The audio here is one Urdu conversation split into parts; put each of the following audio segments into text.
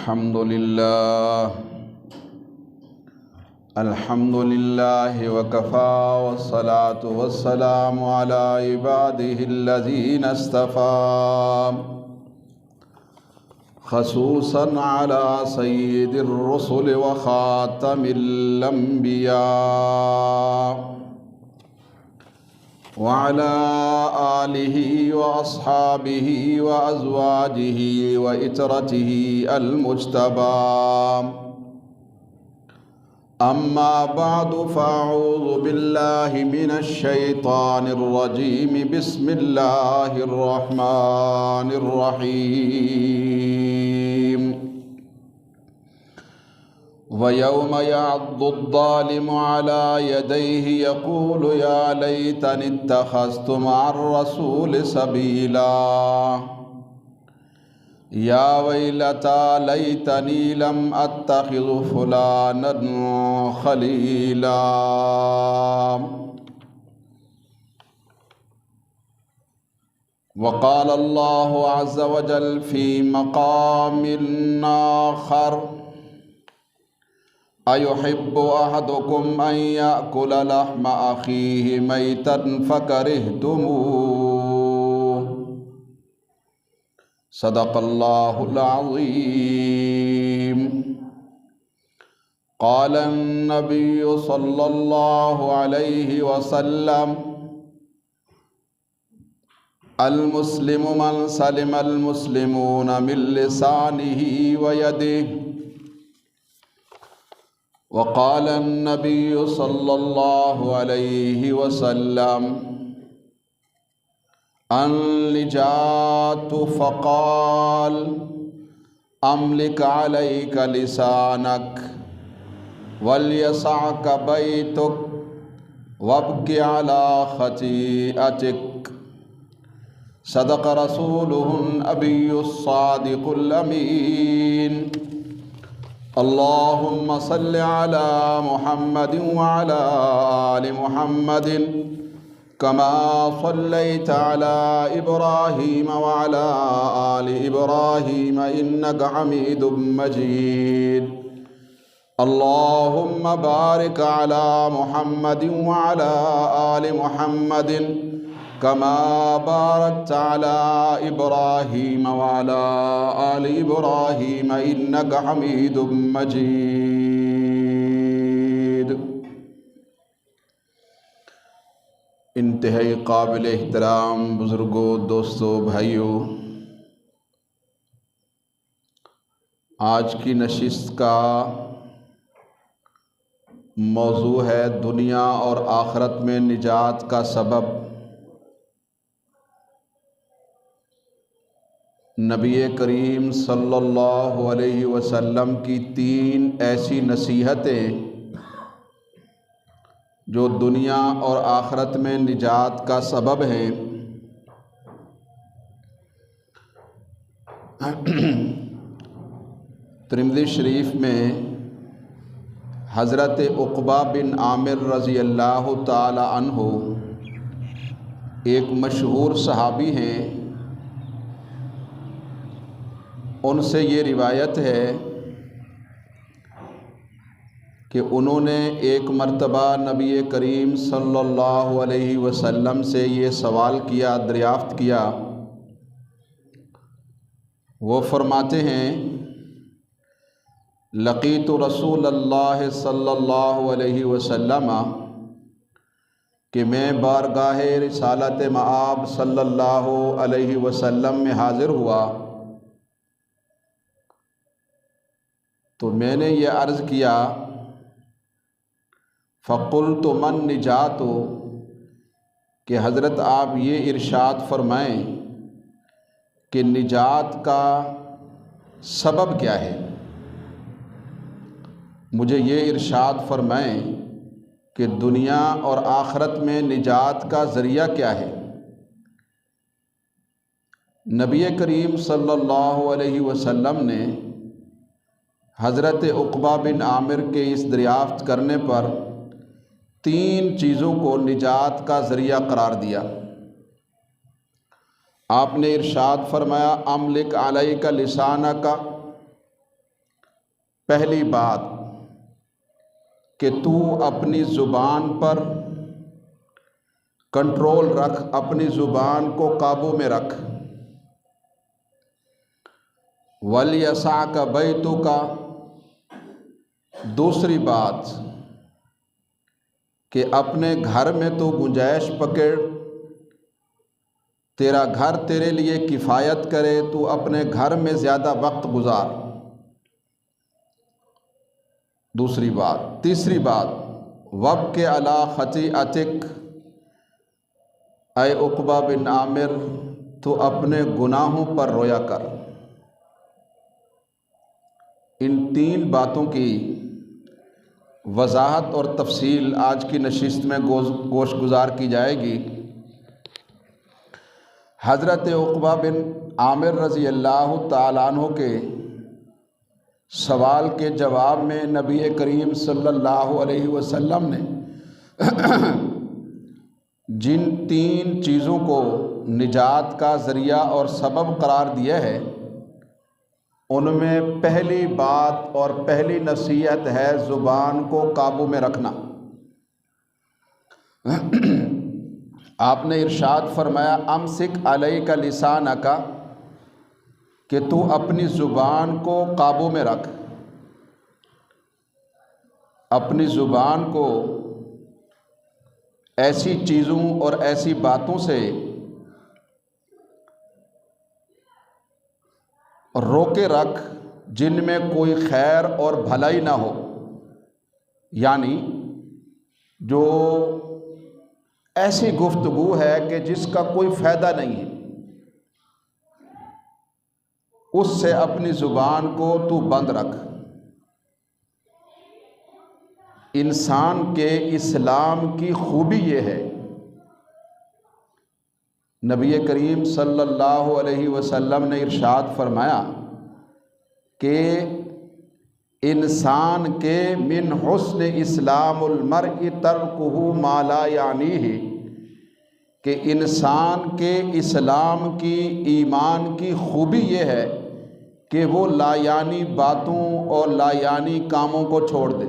الحمد لله وكفى والصلاة والسلام على عباده الذين اصطفى خصوصا على سيد الرسل وخاتم الأنبياء وعلى آله وأصحابه وأزواجه وإترته المجتبى. أما بعد فأعوذ بالله من الشيطان الرجيم. بسم الله الرحمن الرحيم. ويوم يعض الظالم على يديه يقول يا ليتني اتخذت مع الرسول سبيلا يا ويلتى ليتني لم أتخذ فلانا خليلا. وقال الله عز وجل في مقام آخر أيحب أحدكم أن يأكل لحم أخيه ميتا فكرهتموه صدق الله العظيم. قال النبي صلى الله عليه وسلم المسلم من سلم المسلمون من لسانه ويده. وقال النبي صلى الله عليه وسلم النجاة فقال أملك عليك لسانك وليسعك بيتك وابك على خطيئتك صدق رسوله النبي الصادق الأمين. اللهم صل على محمد وعلى آل محمد كما صليت على إبراهيم وعلى آل إبراهيم إنك حميد مجيد. اللهم بارك على محمد وعلى آل محمد كما باركت على إبراهيم وعلى آل إبراهيم إنك حميد مجيد. انتہائی قابل احترام بزرگوں، دوستوں، بھائیوں، آج کی نشست کا موضوع ہے دنیا اور آخرت میں نجات کا سبب. نبی کریم صلی اللہ علیہ وسلم کی 3 ایسی نصیحتیں جو دنیا اور آخرت میں نجات کا سبب ہیں. ترمذی شریف میں حضرت عقبہ بن عامر رضی اللہ تعالی عنہ ایک مشہور صحابی ہیں. ان سے یہ روایت ہے کہ انہوں نے ایک مرتبہ نبی کریم صلی اللہ علیہ وسلم سے یہ سوال کیا، دریافت کیا. وہ فرماتے ہیں لقیت رسول اللہ صلی اللہ علیہ وسلم کہ میں بارگاہ رسالت مآب صلی اللہ علیہ وسلم میں حاضر ہوا تو میں نے یہ عرض کیا فقلت من نجات، کہ حضرت آپ یہ ارشاد فرمائیں کہ نجات کا سبب کیا ہے، مجھے یہ ارشاد فرمائیں کہ دنیا اور آخرت میں نجات کا ذریعہ کیا ہے. نبی کریم صلی اللہ علیہ وسلم نے حضرت عقبہ بن عامر کے اس دریافت کرنے پر 3 چیزوں کو نجات کا ذریعہ قرار دیا. آپ نے ارشاد فرمایا املک علیک لسانک، پہلی بات کہ تو اپنی زبان پر کنٹرول رکھ، اپنی زبان کو قابو میں رکھ۔ وَلْيَسَعْكَ بَيْتُكَ، دوسری بات کہ اپنے گھر میں تو گنجائش پکڑ، تیرا گھر تیرے لیے کفایت کرے، تو اپنے گھر میں زیادہ وقت گزار، دوسری بات۔ تیسری بات، وَابْكِ عَلَىٰ خَطِیئَتِکَ، اے عقبہ بن عامر تو اپنے گناہوں پر رویا کر۔ ان تین باتوں کی وضاحت اور تفصیل آج کی نشست میں گوش گزار کی جائے گی۔ حضرت عقبہ بن عامر رضی اللہ تعالیٰ عنہ کے سوال کے جواب میں نبی کریم صلی اللہ علیہ وسلم نے جن تین چیزوں کو نجات کا ذریعہ اور سبب قرار دیا ہے، ان میں پہلی بات اور پہلی نصیحت ہے زبان کو قابو میں رکھنا۔ آپ نے ارشاد فرمایا امسک علیک لسانک، کہ تو اپنی زبان کو قابو میں رکھ، اپنی زبان کو ایسی چیزوں اور ایسی باتوں سے روکے رکھ جن میں کوئی خیر اور بھلائی نہ ہو، یعنی جو ایسی گفتگو ہے کہ جس کا کوئی فائدہ نہیں ہے، اس سے اپنی زبان کو تو بند رکھ۔ انسان کے اسلام کی خوبی یہ ہے، نبی کریم صلی اللہ علیہ وسلم نے ارشاد فرمایا کہ انسان کے من حسن اسلام المرء ترکہ ما لا یعنیہ، کہ انسان کے اسلام کی، ایمان کی خوبی یہ ہے کہ وہ لایعنی باتوں اور لایعنی کاموں کو چھوڑ دے،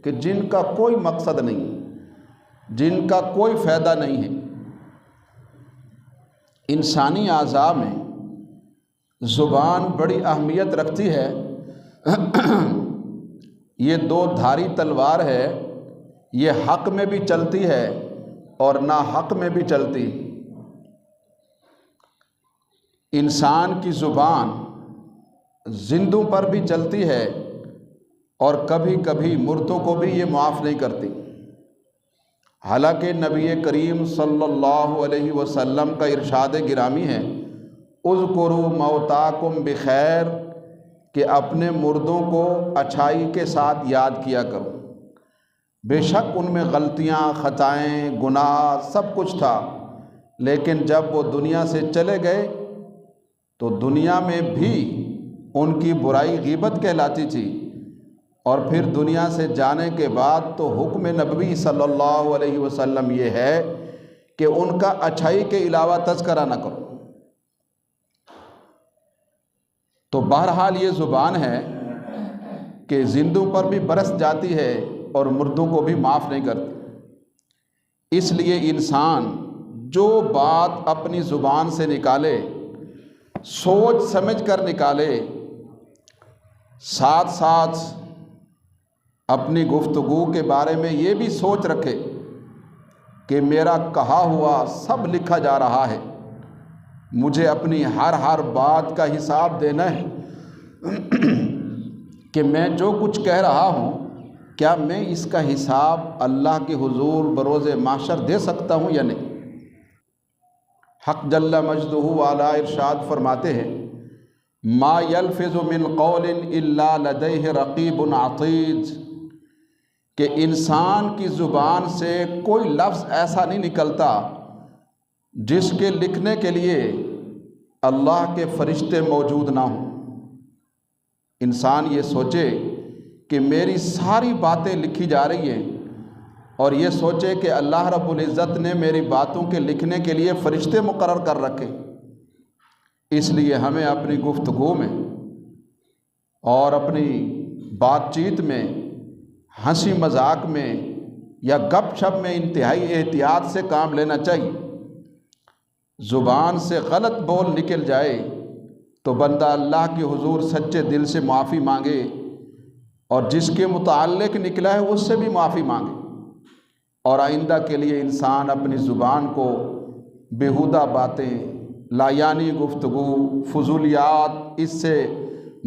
کہ جن کا کوئی مقصد نہیں، جن کا کوئی فائدہ نہیں ہے۔ انسانی اعضاء میں زبان بڑی اہمیت رکھتی ہے۔ یہ دو دھاری تلوار ہے، یہ حق میں بھی چلتی ہے اور ناحق میں بھی چلتی۔ انسان کی زبان زندوں پر بھی چلتی ہے اور کبھی کبھی مردوں کو بھی یہ معاف نہیں کرتی۔ حالانکہ نبی کریم صلی اللہ علیہ وسلم کا ارشاد گرامی ہے اذکروا موتاکم بخیر، کہ اپنے مردوں کو اچھائی کے ساتھ یاد کیا کرو۔ بے شک ان میں غلطیاں، خطائیں، گناہ سب کچھ تھا، لیکن جب وہ دنیا سے چلے گئے تو دنیا میں بھی ان کی برائی غیبت کہلاتی تھی، اور پھر دنیا سے جانے کے بعد تو حکم نبوی صلی اللہ علیہ وسلم یہ ہے کہ ان کا اچھائی کے علاوہ تذکرہ نہ کرو۔ تو بہرحال یہ زبان ہے کہ زندوں پر بھی برس جاتی ہے اور مردوں کو بھی معاف نہیں کرتی۔ اس لیے انسان جو بات اپنی زبان سے نکالے سوچ سمجھ کر نکالے، ساتھ ساتھ اپنی گفتگو کے بارے میں یہ بھی سوچ رکھے کہ میرا کہا ہوا سب لکھا جا رہا ہے، مجھے اپنی ہر بات کا حساب دینا ہے کہ میں جو کچھ کہہ رہا ہوں کیا میں اس کا حساب اللہ کے حضور بروز محشر دے سکتا ہوں یا نہیں۔ حق جل مجدہ والا ارشاد فرماتے ہیں ما یلفظ من قول الا لدیہ رقیب عتید، کہ انسان کی زبان سے کوئی لفظ ایسا نہیں نکلتا جس کے لکھنے کے لیے اللہ کے فرشتے موجود نہ ہوں۔ انسان یہ سوچے کہ میری ساری باتیں لکھی جا رہی ہیں، اور یہ سوچے کہ اللہ رب العزت نے میری باتوں کے لکھنے کے لیے فرشتے مقرر کر رکھے۔ اس لیے ہمیں اپنی گفتگو میں اور اپنی بات چیت میں، ہنسی مذاق میں یا گپ شپ میں انتہائی احتیاط سے کام لینا چاہیے۔ زبان سے غلط بول نکل جائے تو بندہ اللہ کے حضور سچے دل سے معافی مانگے، اور جس کے متعلق نکلا ہے اس سے بھی معافی مانگے، اور آئندہ کے لیے انسان اپنی زبان کو بیہودہ باتیں، لایانی گفتگو، فضولیات اس سے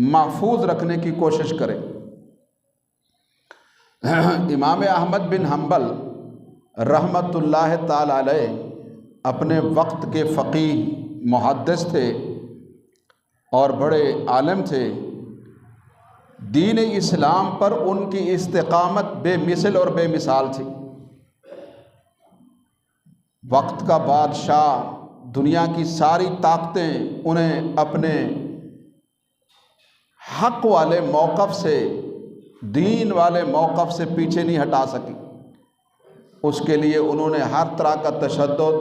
محفوظ رکھنے کی کوشش کرے۔ امام احمد بن حنبل رحمۃ اللہ تعالی علیہ اپنے وقت کے فقیہ، محدث تھے اور بڑے عالم تھے۔ دین اسلام پر ان کی استقامت بے مثل اور بے مثال تھی۔ وقت کا بادشاہ، دنیا کی ساری طاقتیں انہیں اپنے حق والے موقف سے، دین والے موقف سے پیچھے نہیں ہٹا سکی۔ اس کے لیے انہوں نے ہر طرح کا تشدد،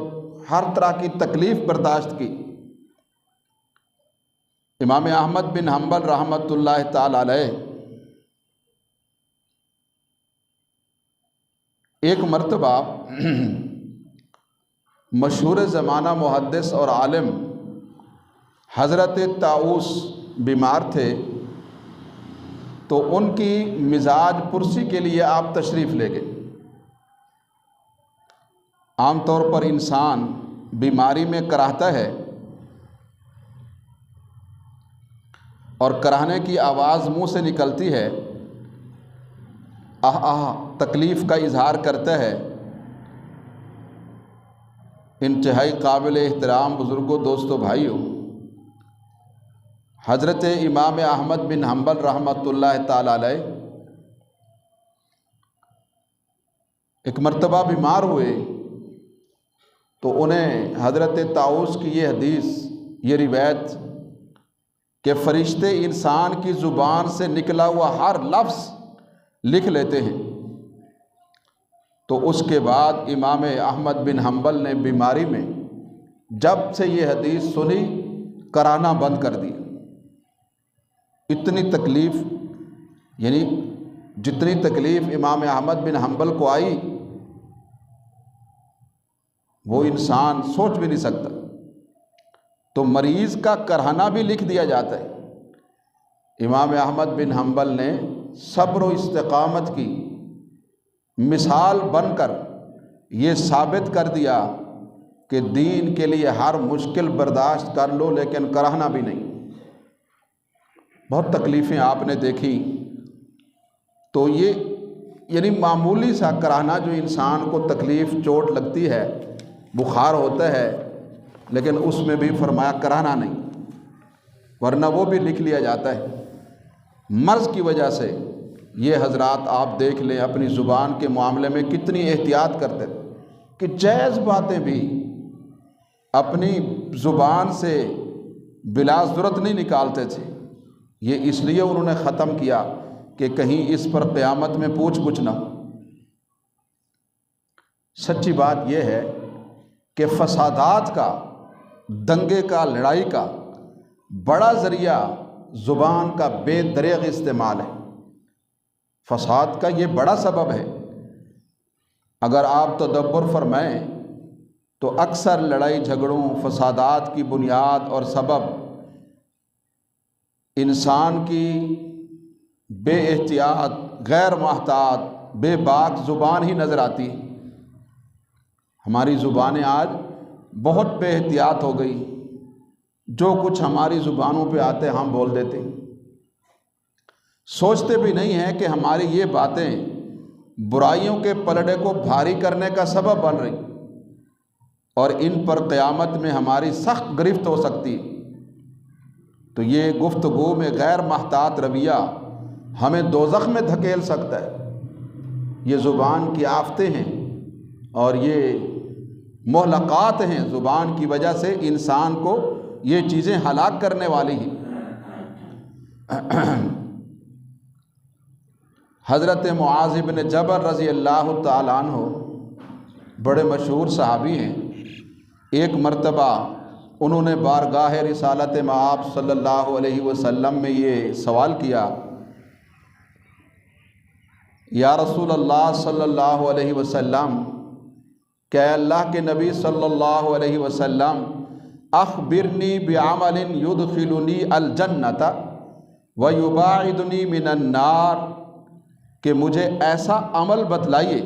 ہر طرح کی تکلیف برداشت کی۔ امام احمد بن حنبل رحمۃ اللہ تعالی علیہ ایک مرتبہ مشہور زمانہ محدث اور عالم حضرت طاؤس بیمار تھے، تو ان کی مزاج پرسی کے لیے آپ تشریف لے گئے۔ عام طور پر انسان بیماری میں کراہتا ہے، اور کراہنے کی آواز منہ سے نکلتی ہے، آہ آہ تکلیف کا اظہار کرتا ہے۔ انتہائی قابل احترام بزرگوں، دوستوں، بھائیوں، حضرت امام احمد بن حنبل رحمۃ اللہ تعالی علیہ ایک مرتبہ بیمار ہوئے، تو انہیں حضرت طاؤس کی یہ حدیث، یہ روایت کہ فرشتے انسان کی زبان سے نکلا ہوا ہر لفظ لکھ لیتے ہیں، تو اس کے بعد امام احمد بن حنبل نے بیماری میں جب سے یہ حدیث سنی کرانا بند کر دیا۔ اتنی تکلیف، یعنی جتنی تکلیف امام احمد بن حنبل کو آئی وہ انسان سوچ بھی نہیں سکتا۔ تو مریض کا کرہنا بھی لکھ دیا جاتا ہے۔ امام احمد بن حنبل نے صبر و استقامت کی مثال بن کر یہ ثابت کر دیا کہ دین کے لیے ہر مشکل برداشت کر لو، لیکن کرہنا بھی نہیں۔ بہت تکلیفیں آپ نے دیکھی، تو یہ یعنی معمولی سا کرہنا جو انسان کو تکلیف، چوٹ لگتی ہے، بخار ہوتا ہے، لیکن اس میں بھی فرمایا کرہنا نہیں، ورنہ وہ بھی لکھ لیا جاتا ہے۔ مرض کی وجہ سے یہ حضرات آپ دیکھ لیں اپنی زبان کے معاملے میں کتنی احتیاط کرتے تھے کہ جائز باتیں بھی اپنی زبان سے بلا ضرورت نہیں نکالتے تھے۔ یہ اس لیے انہوں نے ختم کیا کہ کہیں اس پر قیامت میں پوچھ گچھ نہ ہو۔ سچی بات یہ ہے کہ فسادات کا، دنگے کا، لڑائی کا بڑا ذریعہ زبان کا بے دریغ استعمال ہے۔ فساد کا یہ بڑا سبب ہے۔ اگر آپ تدبر فرمائیں تو اکثر لڑائی جھگڑوں، فسادات کی بنیاد اور سبب انسان کی بے احتیاط، غیر محتاط، بے باک زبان ہی نظر آتی ہے۔ ہماری زبانیں آج بہت بے احتیاط ہو گئی، جو کچھ ہماری زبانوں پہ آتے ہم بول دیتے ہیں، سوچتے بھی نہیں ہیں کہ ہماری یہ باتیں برائیوں کے پلڑے کو بھاری کرنے کا سبب بن رہی، اور ان پر قیامت میں ہماری سخت گرفت ہو سکتی ہے۔ تو یہ گفتگو میں غیر محتاط رویہ ہمیں دوزخ میں دھکیل سکتا ہے۔ یہ زبان کی آفتیں ہیں اور یہ مہلکات ہیں، زبان کی وجہ سے انسان کو یہ چیزیں ہلاک کرنے والی ہیں۔ حضرت معاذ بن جبل رضی اللہ تعالیٰ عنہ بڑے مشہور صحابی ہیں۔ ایک مرتبہ انہوں نے بارگاہ رسالت مآب صلی اللہ علیہ وسلم میں یہ سوال کیا، یا رسول اللہ صلی اللہ علیہ وسلم، کہ اللہ کے نبی صلی اللہ علیہ وسلم، اخبرنی بعمل یدخلنی الجنۃ ویباعدنی من النار، کہ مجھے ایسا عمل بتلائیے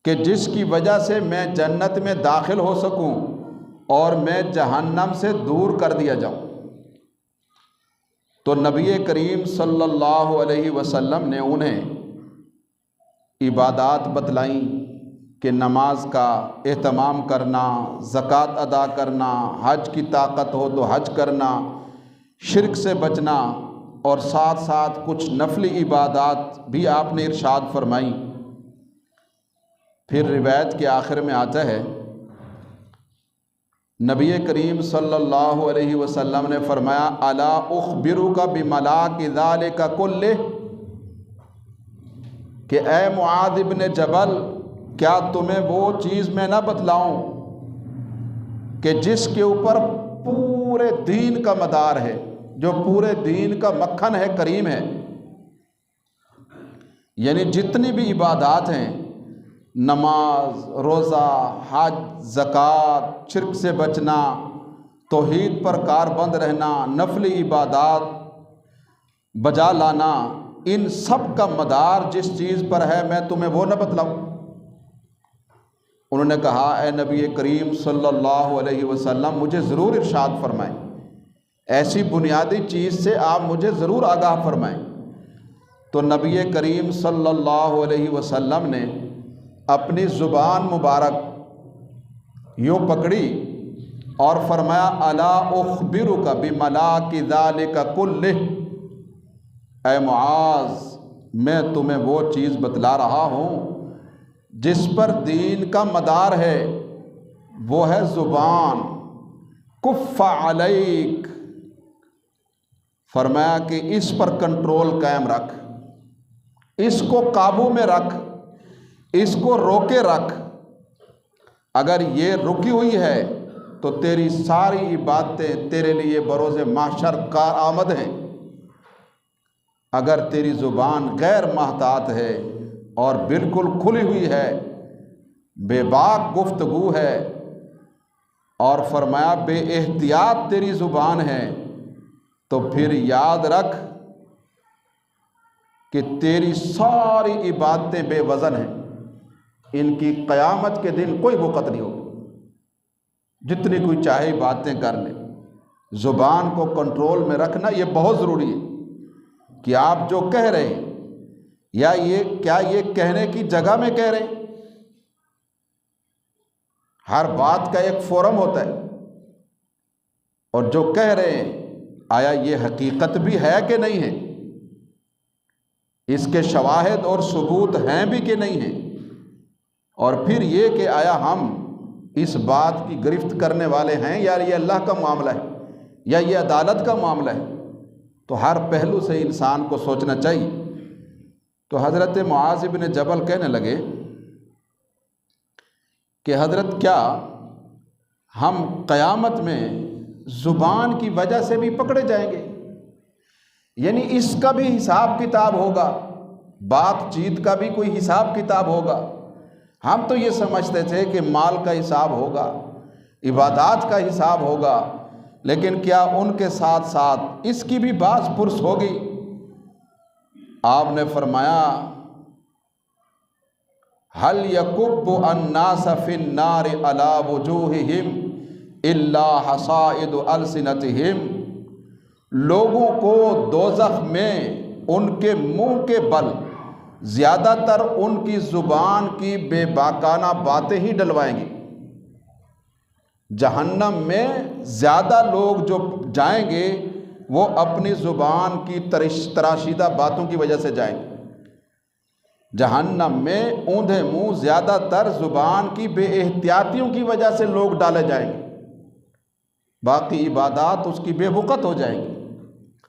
کہ جس کی وجہ سے میں جنت میں داخل ہو سکوں اور میں جہنم سے دور کر دیا جاؤں۔ تو نبی کریم صلی اللہ علیہ وسلم نے انہیں عبادات بتلائیں کہ نماز کا اہتمام کرنا، زکوٰۃ ادا کرنا، حج کی طاقت ہو تو حج کرنا، شرک سے بچنا، اور ساتھ ساتھ کچھ نفلی عبادات بھی آپ نے ارشاد فرمائیں۔ پھر روایت کے آخر میں آتا ہے، نبی کریم صلی اللہ علیہ وسلم نے فرمایا، الا اخبرک بملاک ذالک کلہ، کہ اے معاذ بن جبل، کیا تمہیں وہ چیز میں نہ بتلاؤں کہ جس کے اوپر پورے دین کا مدار ہے، جو پورے دین کا مکھن ہے، کریم ہے، یعنی جتنی بھی عبادات ہیں، نماز، روزہ، حج، زکوٰۃ، شرک سے بچنا، توحید پر کاربند رہنا، نفلی عبادات بجا لانا، ان سب کا مدار جس چیز پر ہے میں تمہیں وہ نہ بتلاؤں؟ انہوں نے کہا، اے نبی کریم صلی اللہ علیہ وسلم، مجھے ضرور ارشاد فرمائیں، ایسی بنیادی چیز سے آپ مجھے ضرور آگاہ فرمائیں۔ تو نبی کریم صلی اللہ علیہ وسلم نے اپنی زبان مبارک یوں پکڑی اور فرمایا، الا اخبرک بملاک ذالک کلہ، اے معاذ، میں تمہیں وہ چیز بتلا رہا ہوں جس پر دین کا مدار ہے، وہ ہے زبان۔ کف علیک، فرمایا کہ اس پر کنٹرول قائم رکھ، اس کو قابو میں رکھ، اس کو روکے رکھ۔ اگر یہ رکی ہوئی ہے تو تیری ساری عبادتیں تیرے لیے بروز محشر کارآمد ہیں۔ اگر تیری زبان غیر محتاط ہے اور بالکل کھلی ہوئی ہے، بے باک گفتگو ہے، اور فرمایا بے احتیاط تیری زبان ہے، تو پھر یاد رکھ کہ تیری ساری عبادتیں بے وزن ہیں، ان کی قیامت کے دن کوئی وقت نہیں ہوگی، جتنی کوئی چاہے باتیں کر لے۔ زبان کو کنٹرول میں رکھنا یہ بہت ضروری ہے کہ آپ جو کہہ رہے ہیں، یا کیا یہ کہنے کی جگہ میں کہہ رہے ہیں؟ ہر بات کا ایک فورم ہوتا ہے، اور جو کہہ رہے ہیں آیا یہ حقیقت بھی ہے کہ نہیں ہے، اس کے شواہد اور ثبوت ہیں بھی کہ نہیں ہیں، اور پھر یہ کہ آیا ہم اس بات کی گرفت کرنے والے ہیں، یا یہ اللہ کا معاملہ ہے، یا یہ عدالت کا معاملہ ہے۔ تو ہر پہلو سے انسان کو سوچنا چاہیے۔ تو حضرت معاذ بن جبل کہنے لگے کہ حضرت، کیا ہم قیامت میں زبان کی وجہ سے بھی پکڑے جائیں گے؟ یعنی اس کا بھی حساب کتاب ہوگا، بات چیت کا بھی کوئی حساب کتاب ہوگا۔ ہم تو یہ سمجھتے تھے کہ مال کا حساب ہوگا، عبادات کا حساب ہوگا، لیکن کیا ان کے ساتھ ساتھ اس کی بھی باز پرس ہوگی؟ آپ نے فرمایا، هل يكب الناس في النار على وجوههم الا حصائد السنتهم، لوگوں کو دوزخ میں ان کے منہ کے بل زیادہ تر ان کی زبان کی بے باکانہ باتیں ہی ڈلوائیں گی۔ جہنم میں زیادہ لوگ جو جائیں گے وہ اپنی زبان کی تراشیدہ باتوں کی وجہ سے جائیں گے۔ جہنم میں اوندھے منہ زیادہ تر زبان کی بے احتیاطیوں کی وجہ سے لوگ ڈالے جائیں گے، باقی عبادات اس کی بے وقت ہو جائیں گی،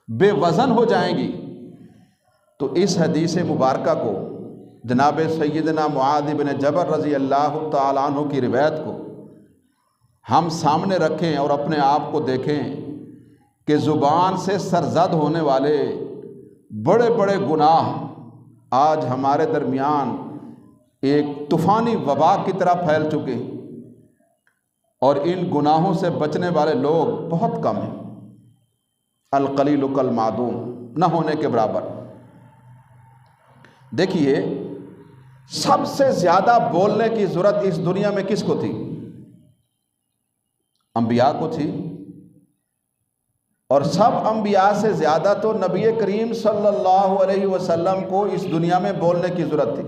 بے وزن ہو جائیں گی۔ تو اس حدیث مبارکہ کو، جناب سیدنا معاذ بن جبل رضی اللہ تعالیٰ عنہ کی روایت کو ہم سامنے رکھیں اور اپنے آپ کو دیکھیں کہ زبان سے سرزد ہونے والے بڑے بڑے گناہ آج ہمارے درمیان ایک طوفانی وبا کی طرح پھیل چکے ہیں، اور ان گناہوں سے بچنے والے لوگ بہت کم ہیں، القلیل کالمعدوم، نہ ہونے کے برابر۔ دیکھیے، سب سے زیادہ بولنے کی ضرورت اس دنیا میں کس کو تھی؟ انبیاء کو تھی، اور سب انبیاء سے زیادہ تو نبی کریم صلی اللہ علیہ وسلم کو اس دنیا میں بولنے کی ضرورت تھی،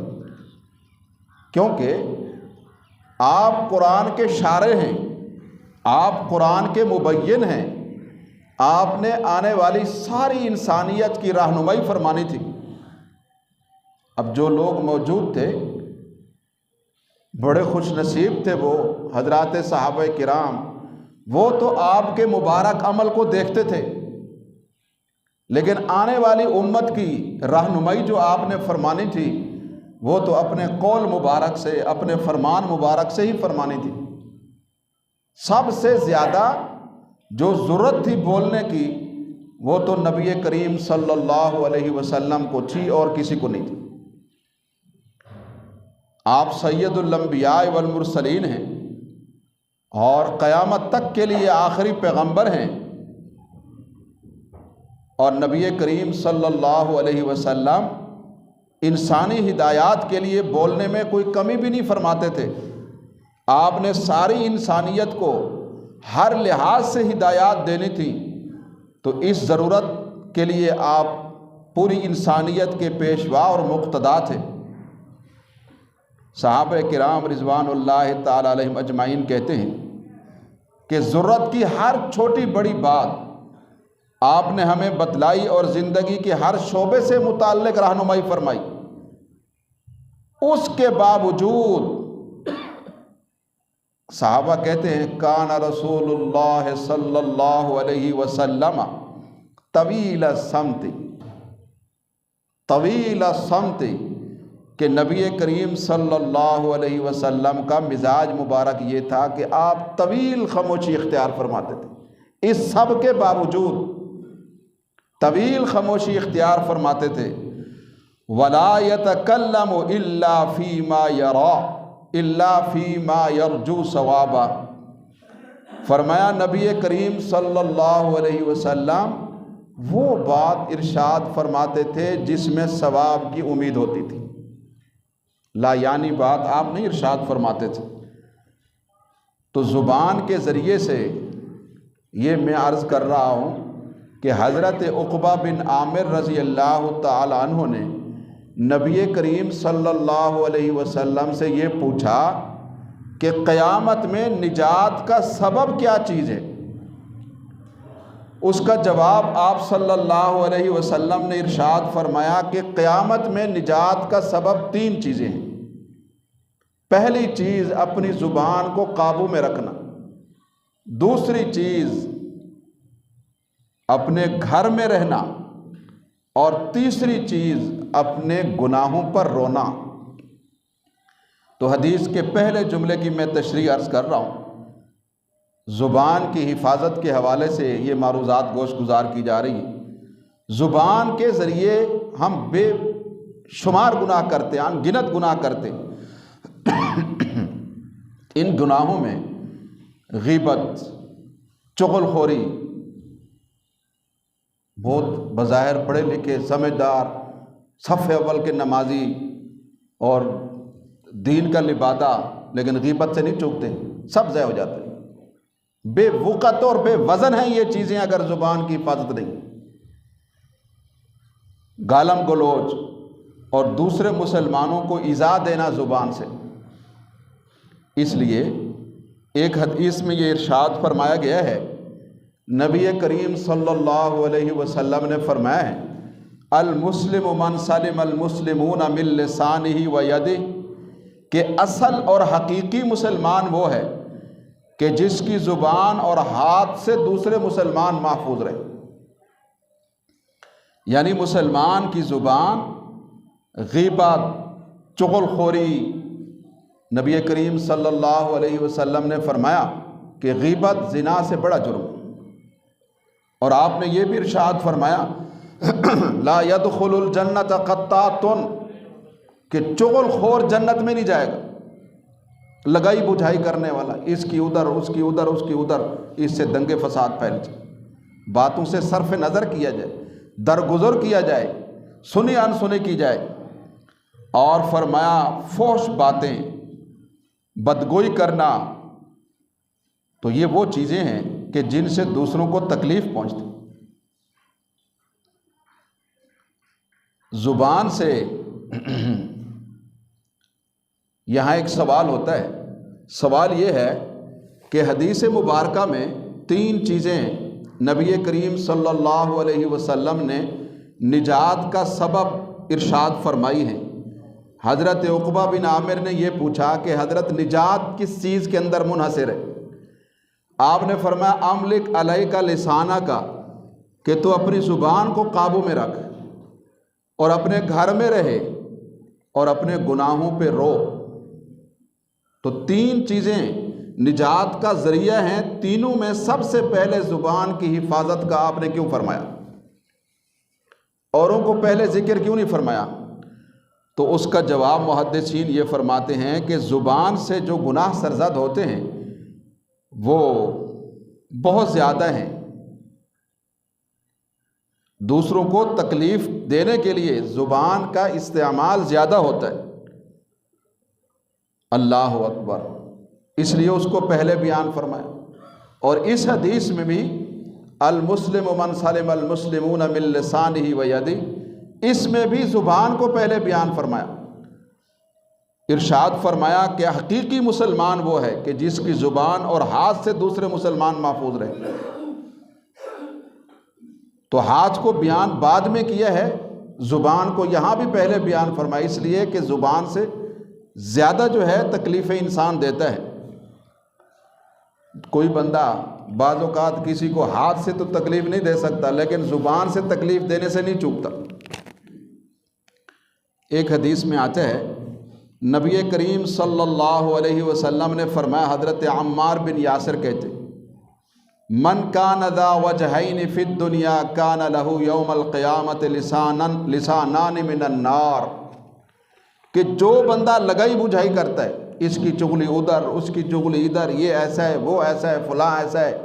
کیونکہ آپ قرآن کے شارح ہیں، آپ قرآن کے مبین ہیں، آپ نے آنے والی ساری انسانیت کی رہنمائی فرمانی تھی۔ اب جو لوگ موجود تھے بڑے خوش نصیب تھے، وہ حضرات صحابہ کرام، وہ تو آپ کے مبارک عمل کو دیکھتے تھے، لیکن آنے والی امت کی رہنمائی جو آپ نے فرمانی تھی وہ تو اپنے قول مبارک سے، اپنے فرمان مبارک سے ہی فرمانی تھی۔ سب سے زیادہ جو ضرورت تھی بولنے کی وہ تو نبی کریم صلی اللہ علیہ وسلم کو تھی اور کسی کو نہیں تھی۔ آپ سید الانبیاء والمرسلین ہیں اور قیامت تک کے لیے آخری پیغمبر ہیں، اور نبی کریم صلی اللہ علیہ وسلم انسانی ہدایات کے لیے بولنے میں کوئی کمی بھی نہیں فرماتے تھے۔ آپ نے ساری انسانیت کو ہر لحاظ سے ہدایات دینی تھی، تو اس ضرورت کے لیے آپ پوری انسانیت کے پیشوا اور مقتدا تھے۔ صحابہ کرام رضوان اللہ تعالی علیہم اجمعین کہتے ہیں کہ ضرورت کی ہر چھوٹی بڑی بات آپ نے ہمیں بتلائی اور زندگی کے ہر شعبے سے متعلق رہنمائی فرمائی، اس کے باوجود صحابہ کہتے ہیں کان رسول اللہ صلی اللہ علیہ وسلم طویل الصمت، طویل الصمت، کہ نبی کریم صلی اللہ علیہ وسلم کا مزاج مبارک یہ تھا کہ آپ طویل خاموشی اختیار فرماتے تھے، اس سب کے باوجود طویل خاموشی اختیار فرماتے تھے۔ وَلَا يَتَكَلَّمُ إِلَّا فِي مَا يَرَى إِلَّا فِي مَا يَرْجُو ثَوَابًا، فرمایا نبی کریم صلی اللہ علیہ وسلم وہ بات ارشاد فرماتے تھے جس میں ثواب کی امید ہوتی تھی، لا یعنی بات آپ نہیں ارشاد فرماتے تھے۔ تو زبان کے ذریعے سے یہ میں عرض کر رہا ہوں کہ حضرت عقبہ بن عامر رضی اللہ تعالی عنہ نے نبی کریم صلی اللہ علیہ وسلم سے یہ پوچھا کہ قیامت میں نجات کا سبب کیا چیز ہے؟ اس کا جواب آپ صلی اللہ علیہ وسلم نے ارشاد فرمایا کہ قیامت میں نجات کا سبب 3 چیزیں ہیں۔ پہلی چیز اپنی زبان کو قابو میں رکھنا، دوسری چیز اپنے گھر میں رہنا، اور تیسری چیز اپنے گناہوں پر رونا۔ تو حدیث کے پہلے جملے کی میں تشریح عرض کر رہا ہوں۔ زبان کی حفاظت کے حوالے سے یہ معروضات گوش گزار کی جا رہی ہیں۔ زبان کے ذریعے ہم بے شمار گناہ کرتے ہیں، ان گنت گناہ کرتے ہیں۔ ان گناہوں میں غیبت، چغل خوری، بہت بظاہر پڑھے لکھے سمجھدار صف اول کے نمازی اور دین کا لبادہ، لیکن غیبت سے نہیں چوکتے، سب ضائع ہو جاتے ہیں۔ بے وقت اور بے وزن ہیں یہ چیزیں اگر زبان کی حفاظت نہیں۔ گالم گلوچ اور دوسرے مسلمانوں کو ایذا دینا زبان سے۔ اس لیے ایک حدیث میں یہ ارشاد فرمایا گیا ہے، نبی کریم صلی اللہ علیہ وسلم نے فرمایا ہے المسلم من سلم المسلمون من لسانہ و یدہ، کہ اصل اور حقیقی مسلمان وہ ہے کہ جس کی زبان اور ہاتھ سے دوسرے مسلمان محفوظ رہے۔ یعنی مسلمان کی زبان غیبت، چغل خوری، نبی کریم صلی اللہ علیہ وسلم نے فرمایا کہ غیبت زنا سے بڑا جرم، اور آپ نے یہ بھی ارشاد فرمایا لا يدخل الجنت قطات، کہ چغل خور جنت میں نہیں جائے گا، لگائی بجھائی کرنے والا، اس کی ادھر اس کی ادھر اس کی ادھر، اس سے دنگے فساد پھیل جائے، باتوں سے صرف نظر کیا جائے، درگزر کیا جائے، سنی انسنی کی جائے، اور فرمایا فحش باتیں، بدگوئی کرنا، تو یہ وہ چیزیں ہیں کہ جن سے دوسروں کو تکلیف پہنچتی۔ زبان سے یہاں ایک سوال ہوتا ہے، سوال یہ ہے کہ حدیث مبارکہ میں 3 چیزیں نبی کریم صلی اللہ علیہ وسلم نے نجات کا سبب ارشاد فرمائی ہیں۔ حضرت عقبہ بن عامر نے یہ پوچھا کہ حضرت نجات کس چیز کے اندر منحصر ہے؟ آپ نے فرمایا املک علیک لسانہ کا، کہ تو اپنی زبان کو قابو میں رکھ اور اپنے گھر میں رہے اور اپنے گناہوں پہ رو۔ تو 3 چیزیں نجات کا ذریعہ ہیں، تینوں میں سب سے پہلے زبان کی حفاظت کا آپ نے کیوں فرمایا؟ اوروں کو پہلے ذکر کیوں نہیں فرمایا؟ تو اس کا جواب محدثین یہ فرماتے ہیں کہ زبان سے جو گناہ سرزد ہوتے ہیں وہ بہت زیادہ ہیں، دوسروں کو تکلیف دینے کے لیے زبان کا استعمال زیادہ ہوتا ہے۔ اللہ اکبر، اس لیے اس کو پہلے بیان فرمایا۔ اور اس حدیث میں بھی المسلم من سلم المسلمون من لسانہ و یدہ، اس میں بھی زبان کو پہلے بیان فرمایا۔ ارشاد فرمایا کہ حقیقی مسلمان وہ ہے کہ جس کی زبان اور ہاتھ سے دوسرے مسلمان محفوظ رہے۔ تو ہاتھ کو بیان بعد میں کیا ہے، زبان کو یہاں بھی پہلے بیان فرمایا، اس لیے کہ زبان سے زیادہ جو ہے تکلیفیں انسان دیتا ہے۔ کوئی بندہ بعض اوقات کسی کو ہاتھ سے تو تکلیف نہیں دے سکتا، لیکن زبان سے تکلیف دینے سے نہیں چوکتا۔ ایک حدیث میں آتا ہے نبی کریم صلی اللہ علیہ وسلم نے فرمایا، حضرت عمار بن یاسر کہتے من کان ذا وجہین فی الدنیا کان لہ یوم القیامت لسانان من النار، کہ جو بندہ لگائی بجھائی کرتا ہے، اس کی چغلی ادھر اس کی چغلی ادھر، یہ ایسا ہے وہ ایسا ہے فلاں ایسا ہے،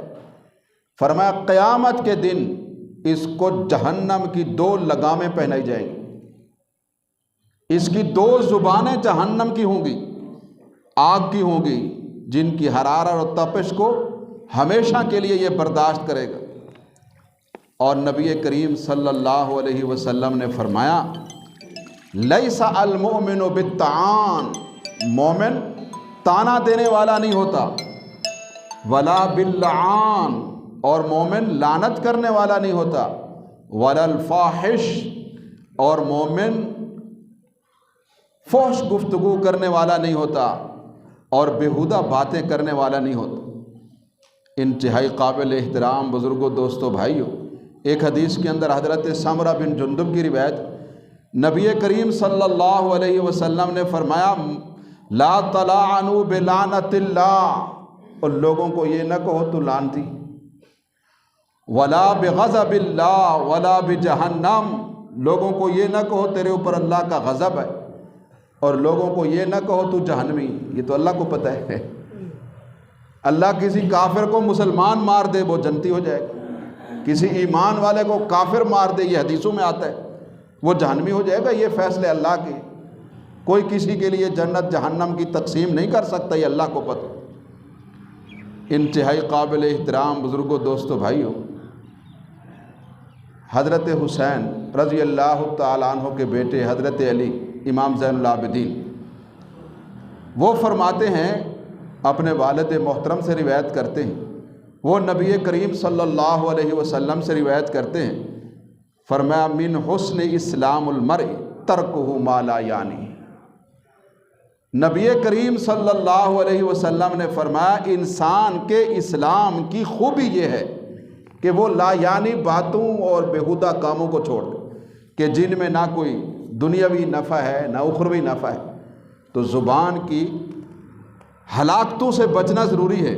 فرمایا قیامت کے دن اس کو جہنم کی 2 لگامیں پہنائی جائیں گی، اس کی 2 زبانیں جہنم کی ہوں گی، آگ کی ہوں گی، جن کی حرارت اور تپش کو ہمیشہ کے لیے یہ برداشت کرے گا۔ اور نبی کریم صلی اللہ علیہ وسلم نے فرمایا لیس المؤمن بالطعان، مومن تانا دینے والا نہیں ہوتا، ولا باللعان، اور مومن لعنت کرنے والا نہیں ہوتا، ولا الفاحش، اور مومن فحش گفتگو کرنے والا نہیں ہوتا، اور بیہودہ باتیں کرنے والا نہیں ہوتا۔ انتہائی قابل احترام بزرگوں، دوستوں، بھائیوں، ایک حدیث کے اندر حضرت سمرہ بن جندب کی روایت، نبی کریم صلی اللہ علیہ وسلم نے فرمایا لا تلعنوا بلعنت اللہ، اور لوگوں کو یہ نہ کہو تو لعنتی، ولا بغضب اللہ ولا بجہنم، لوگوں کو یہ نہ کہو تیرے اوپر اللہ کا غضب ہے، اور لوگوں کو یہ نہ کہو تو جہنمی، یہ تو اللہ کو پتہ ہے۔ اللہ کسی کافر کو مسلمان مار دے وہ جنتی ہو جائے گا، کسی ایمان والے کو کافر مار دے، یہ حدیثوں میں آتا ہے، وہ جہنمی ہو جائے گا۔ یہ فیصلے اللہ کے، کوئی کسی کے لیے جنت جہنم کی تقسیم نہیں کر سکتا، یہ اللہ کو پتہ۔ انتہائی قابل احترام بزرگوں، دوستوں، بھائیوں، حضرت حسین رضی اللہ تعالیٰ عنہ کے بیٹے حضرت علی امام زین العابدین، وہ فرماتے ہیں، اپنے والد محترم سے روایت کرتے ہیں، وہ نبی کریم صلی اللہ علیہ وسلم سے روایت کرتے ہیں، فرمایا من حسن اسلام المرء ترکہ ما لا یعنی، نبی کریم صلی اللہ علیہ وسلم نے فرمایا انسان کے اسلام کی خوبی یہ ہے کہ وہ لا یعنی باتوں اور بیہودہ کاموں کو چھوڑ دے، کہ جن میں نہ کوئی دنیاوی نفع ہے نہ اخروی نفع ہے۔ تو زبان کی ہلاکتوں سے بچنا ضروری ہے،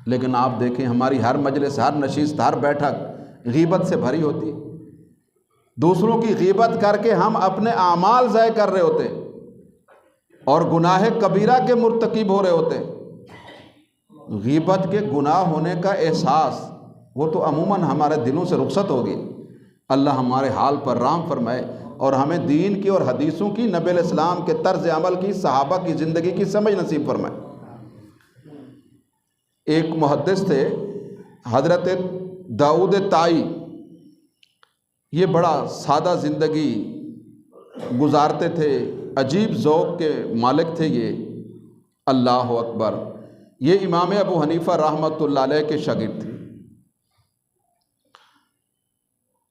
لیکن آپ دیکھیں ہماری ہر مجلس، ہر نشست، ہر بیٹھک غیبت سے بھری ہوتی ہے۔ دوسروں کی غیبت کر کے ہم اپنے اعمال ضائع کر رہے ہوتے ہیں اور گناہ کبیرہ کے مرتکب ہو رہے ہوتے ہیں۔ غیبت کے گناہ ہونے کا احساس وہ تو عموماً ہمارے دلوں سے رخصت ہوگی۔ اللہ ہمارے حال پر رحم فرمائے اور ہمیں دین کی اور حدیثوں کی، نبی علیہ السلام کے طرز عمل کی، صحابہ کی زندگی کی سمجھ نصیب فرمائے۔ ایک محدث تھے حضرت داؤد طائی، یہ بڑا سادہ زندگی گزارتے تھے، عجیب ذوق کے مالک تھے یہ۔ اللہ اکبر، یہ امام ابو حنیفہ رحمۃ اللہ علیہ کے شاگرد تھے۔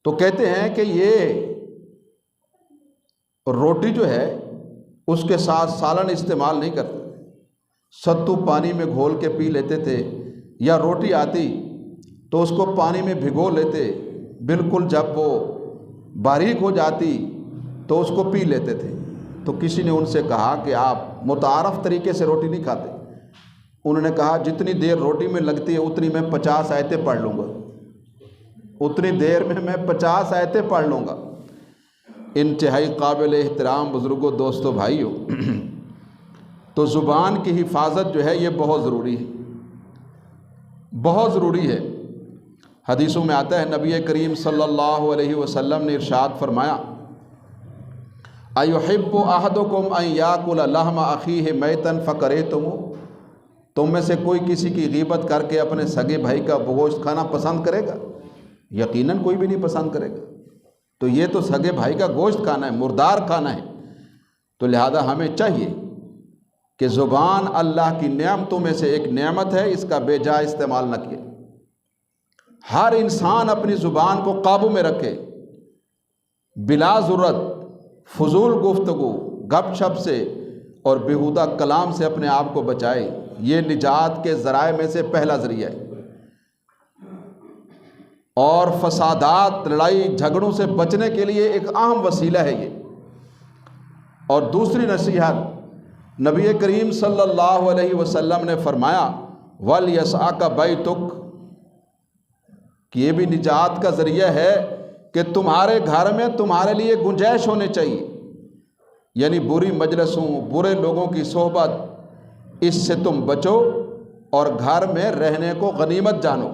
تو کہتے ہیں کہ یہ روٹی جو ہے اس کے ساتھ سالن استعمال نہیں کرتے، ستو پانی میں گھول کے پی لیتے تھے، یا روٹی آتی تو اس کو پانی میں بھگو لیتے، بالکل جب وہ باریک ہو جاتی تو اس کو پی لیتے تھے۔ تو کسی نے ان سے کہا کہ آپ متعارف طریقے سے روٹی نہیں کھاتے۔ انہوں نے کہا جتنی دیر روٹی میں لگتی ہے اتنی میں 50 آیتیں پڑھ لوں گا، اتنی دیر میں 50 آیتیں پڑھ لوں گا۔ انتہائی قابل احترام بزرگوں، دوستوں، بھائیوں، تو زبان کی حفاظت جو ہے یہ بہت ضروری ہے، بہت ضروری ہے۔ حدیثوں میں آتا ہے نبی کریم صلی اللہ علیہ وسلم نے ارشاد فرمایا، اَيُحِبُّ أَحَدُكُمْ أَن يَأْكُلَ لَحْمَ أَخِيهِ مَيْتًا فَكَرِهْتُمُوهُ، تم میں سے کوئی کسی کی غیبت کر کے اپنے سگے بھائی کا گوشت کھانا پسند کرے گا؟ یقیناً کوئی بھی نہیں پسند کرے گا۔ تو یہ تو سگے بھائی کا گوشت کھانا ہے، مردار کھانا ہے۔ تو لہذا ہمیں چاہیے کہ زبان اللہ کی نعمتوں میں سے ایک نعمت ہے، اس کا بے جا استعمال نہ کیے۔ ہر انسان اپنی زبان کو قابو میں رکھے، بلا ضرورت فضول گفتگو، گپ شپ سے اور بیہودہ کلام سے اپنے آپ کو بچائے۔ یہ نجات کے ذرائع میں سے پہلا ذریعہ ہے، اور فسادات، لڑائی جھگڑوں سے بچنے کے لیے ایک اہم وسیلہ ہے یہ۔ اور دوسری نصیحت، نبی کریم صلی اللہ علیہ وسلم نے فرمایا وَلْيَسْعَكَ بَيْتُكَ، کہ یہ بھی نجات کا ذریعہ ہے کہ تمہارے گھر میں تمہارے لیے گنجائش ہونی چاہیے، یعنی بری مجلسوں، برے لوگوں کی صحبت، اس سے تم بچو اور گھر میں رہنے کو غنیمت جانو۔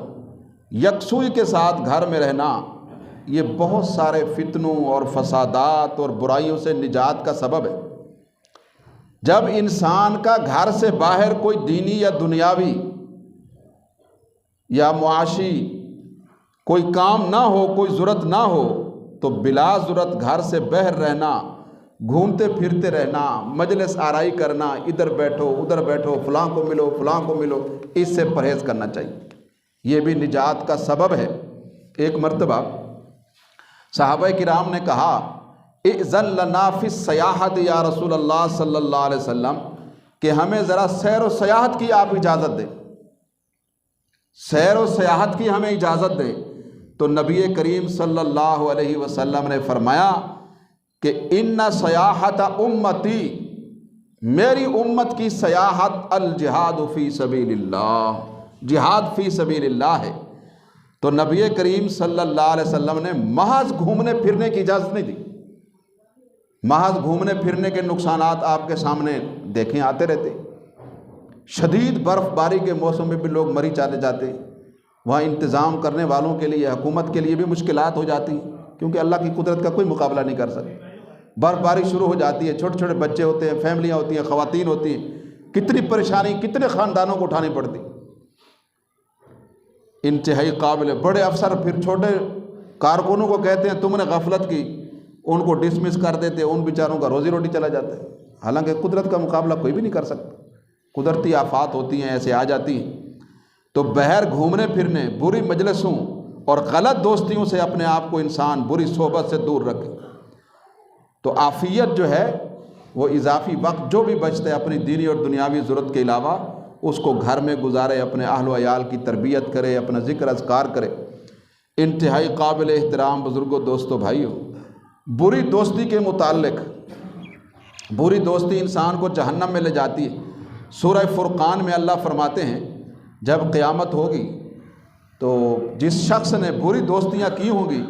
یکسوئی کے ساتھ گھر میں رہنا یہ بہت سارے فتنوں اور فسادات اور برائیوں سے نجات کا سبب ہے۔ جب انسان کا گھر سے باہر کوئی دینی یا دنیاوی یا معاشی کوئی کام نہ ہو، کوئی ضرورت نہ ہو، تو بلا ضرورت گھر سے باہر رہنا، گھومتے پھرتے رہنا، مجلس آرائی کرنا، ادھر بیٹھو ادھر بیٹھو، فلاں کو ملو فلاں کو ملو، اس سے پرہیز کرنا چاہیے۔ یہ بھی نجات کا سبب ہے۔ ایک مرتبہ صحابہ کرام نے کہا اِذَن لَنَا فِي السَّيَاحَةِ یا رسول اللہ صلی اللہ علیہ وسلم، کہ ہمیں ذرا سیر و سیاحت کی آپ اجازت دیں، سیر و سیاحت کی ہمیں اجازت دیں۔ تو نبی کریم صلی اللہ علیہ وسلم نے فرمایا کہ ان سیاحت امتی، میری امت کی سیاحت الجہاد فی سبیل اللہ، جہاد فی سبیل اللہ ہے۔ تو نبی کریم صلی اللہ علیہ وسلم نے محض گھومنے پھرنے کی اجازت نہیں دی۔ محض گھومنے پھرنے کے نقصانات آپ کے سامنے دیکھیں آتے رہتے، شدید برف باری کے موسم میں بھی لوگ مری چلے جاتے، وہاں انتظام کرنے والوں کے لیے، حکومت کے لیے بھی مشکلات ہو جاتی ہیں، کیونکہ اللہ کی قدرت کا کوئی مقابلہ نہیں کر سکتے۔ برف باری شروع ہو جاتی ہے، چھوٹے چھوٹے بچے ہوتے ہیں، فیملیاں ہوتی ہیں، خواتین ہوتی ہیں، کتنی پریشانی کتنے خاندانوں کو اٹھانی پڑتی۔ انتہائی قابل بڑے افسر پھر چھوٹے کارکنوں کو کہتے ہیں تم نے غفلت کی، ان کو ڈسمس کر دیتے، ان بیچاروں کا روزی روٹی چلا جاتا ہے۔ حالانکہ قدرت کا مقابلہ کوئی بھی نہیں کر سکتا، قدرتی آفات ہوتی ہیں، ایسے آ جاتی ہیں۔ تو بہر گھومنے پھرنے، بری مجلسوں اور غلط دوستیوں سے اپنے آپ کو انسان بری صحبت سے دور رکھے۔ تو عافیت جو ہے وہ اضافی وقت جو بھی بچتا ہے اپنی دینی اور دنیاوی ضرورت کے علاوہ اس کو گھر میں گزارے، اپنے اہل و عیال کی تربیت کرے، اپنا ذکر اذکار کرے۔ انتہائی قابل احترام بزرگوں، دوستوں، بھائیوں، بری دوستی کے متعلق، بری دوستی انسان کو جہنم میں لے جاتی ہے۔ سورہ فرقان میں اللہ فرماتے ہیں جب قیامت ہوگی تو جس شخص نے بری دوستیاں کی ہوں گی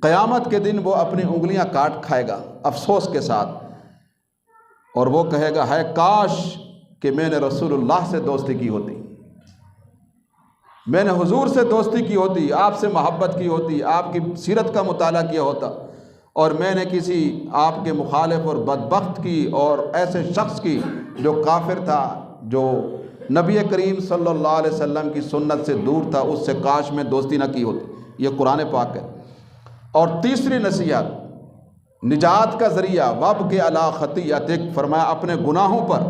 قیامت کے دن وہ اپنی انگلیاں کاٹ کھائے گا افسوس کے ساتھ، اور وہ کہے گا ہے کاش کہ میں نے رسول اللہ سے دوستی کی ہوتی، میں نے حضور سے دوستی کی ہوتی، آپ سے محبت کی ہوتی، آپ کی سیرت کا مطالعہ کیا ہوتا، اور میں نے کسی آپ کے مخالف اور بدبخت کی اور ایسے شخص کی جو کافر تھا، جو نبی کریم صلی اللہ علیہ وسلم کی سنت سے دور تھا، اس سے کاش میں دوستی نہ کی ہوتی۔ یہ قرآن پاک ہے۔ اور تیسری نصیحت نجات کا ذریعہ وابق علی خطیئتک، فرمایا اپنے گناہوں پر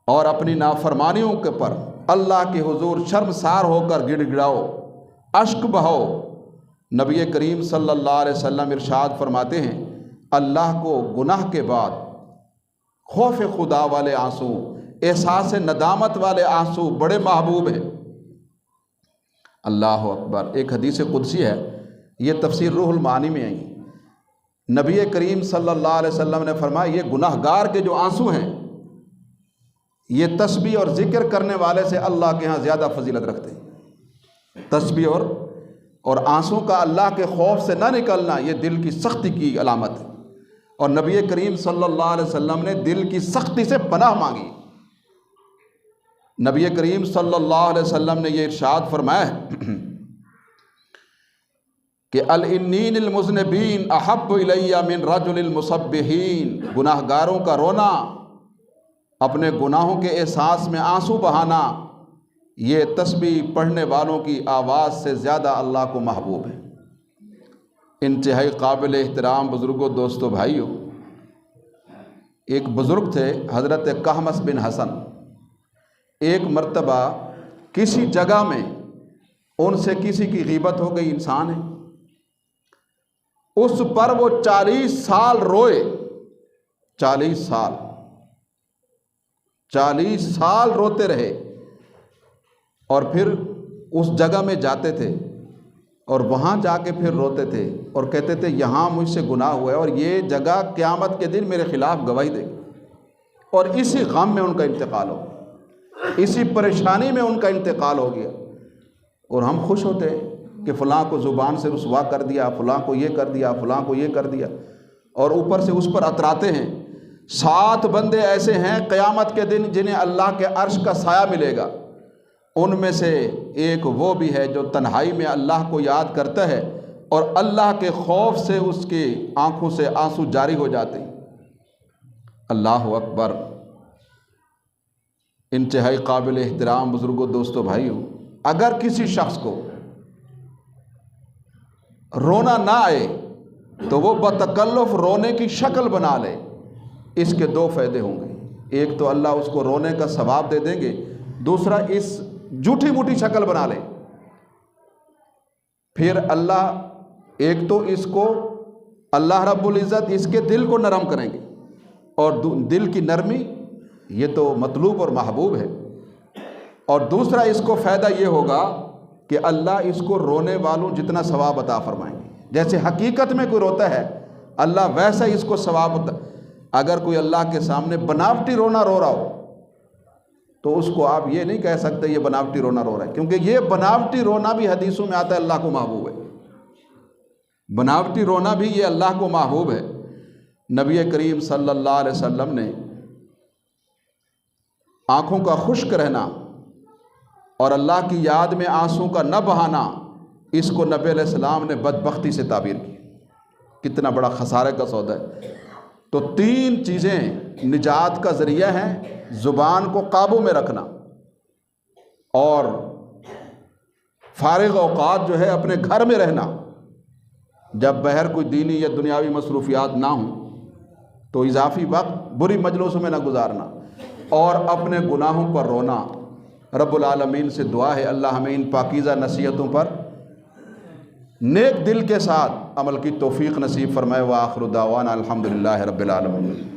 اور اپنی نافرمانیوں کے پر اللہ کے حضور شرمسار ہو کر گڑ گڑاؤ، اشک بہاؤ۔ نبی کریم صلی اللہ علیہ وسلم ارشاد فرماتے ہیں اللہ کو گناہ کے بعد خوف خدا والے آنسو، احساس ندامت والے آنسو بڑے محبوب ہیں۔ اللہ اکبر۔ ایک حدیث قدسی ہے، یہ تفسیر روح المعانی میں آئی۔ نبی کریم صلی اللہ علیہ وسلم نے فرمایا یہ گناہ گار کے جو آنسو ہیں یہ تسبیح اور ذکر کرنے والے سے اللہ کے ہاں زیادہ فضیلت رکھتے ہیں۔ تسبیح اور آنسو کا اللہ کے خوف سے نہ نکلنا یہ دل کی سختی کی علامت ہے، اور نبی کریم صلی اللہ علیہ وسلم نے دل کی سختی سے پناہ مانگی۔ نبی کریم صلی اللہ علیہ وسلم نے یہ ارشاد فرمایا ہے کہ الانین المذنبین احب الی من رجل المصبحین، گناہ گاروں کا رونا، اپنے گناہوں کے احساس میں آنسو بہانا، یہ تسبیح پڑھنے والوں کی آواز سے زیادہ اللہ کو محبوب ہے۔ انتہائی قابل احترام بزرگوں، دوستوں، بھائیوں، ایک بزرگ تھے حضرت قہمس بن حسن۔ ایک مرتبہ کسی جگہ میں ان سے کسی کی غیبت ہو گئی، انسان ہے، اس پر وہ 40 سال روئے، 40 سال روتے رہے، اور پھر اس جگہ میں جاتے تھے اور وہاں جا کے پھر روتے تھے اور کہتے تھے یہاں مجھ سے گناہ ہوا ہے اور یہ جگہ قیامت کے دن میرے خلاف گواہی دے گی، اور اسی غم میں ان کا انتقال ہو گیا، اسی پریشانی میں ان کا انتقال ہو گیا۔ اور ہم خوش ہوتے ہیں کہ فلاں کو زبان سے رسوا کر دیا، فلاں کو یہ کر دیا، فلاں کو یہ کر دیا، اور اوپر سے اس پر اتراتے ہیں۔ 7 بندے ایسے ہیں قیامت کے دن جنہیں اللہ کے عرش کا سایہ ملے گا، ان میں سے ایک وہ بھی ہے جو تنہائی میں اللہ کو یاد کرتا ہے اور اللہ کے خوف سے اس کی آنکھوں سے آنسو جاری ہو جاتے ہیں۔ اللہ اکبر۔ انتہائی قابل احترام بزرگوں، دوستوں، بھائیوں، اگر کسی شخص کو رونا نہ آئے تو وہ بتکلف رونے کی شکل بنا لے۔ اس کے 2 فائدے ہوں گے، ایک تو اللہ اس کو رونے کا ثواب دے دیں گے، دوسرا اس جھوٹی موٹی شکل بنا لے، پھر اللہ ایک تو اس کو اللہ رب العزت اس کے دل کو نرم کریں گے، اور دل کی نرمی یہ تو مطلوب اور محبوب ہے، اور دوسرا اس کو فائدہ یہ ہوگا کہ اللہ اس کو رونے والوں جتنا ثواب عطا فرمائیں گے۔ جیسے حقیقت میں کوئی روتا ہے اللہ ویسا ہی اس کو ثواب عطا۔ اگر کوئی اللہ کے سامنے بناوٹی رونا رو رہا ہو تو اس کو آپ یہ نہیں کہہ سکتے یہ بناوٹی رونا رو رہا ہے، کیونکہ یہ بناوٹی رونا بھی حدیثوں میں آتا ہے اللہ کو محبوب ہے، بناوٹی رونا بھی یہ اللہ کو محبوب ہے۔ نبی کریم صلی اللہ علیہ وسلم نے آنکھوں کا خشک رہنا اور اللہ کی یاد میں آنسوں کا نہ بہانا، اس کو نبی علیہ السلام نے بدبختی سے تعبیر کی۔ کتنا بڑا خسارے کا سودا ہے۔ تو 3 چیزیں نجات کا ذریعہ ہیں، زبان کو قابو میں رکھنا، اور فارغ اوقات جو ہے اپنے گھر میں رہنا، جب بہر کوئی دینی یا دنیاوی مصروفیات نہ ہوں تو اضافی وقت بری مجلسوں میں نہ گزارنا، اور اپنے گناہوں پر رونا۔ رب العالمین سے دعا ہے اللہ ہمیں ان پاکیزہ نصیحتوں پر نیک دل کے ساتھ عمل کی توفیق نصیب فرمائے۔ وآخر دعوانا الحمدللہ رب العالمین۔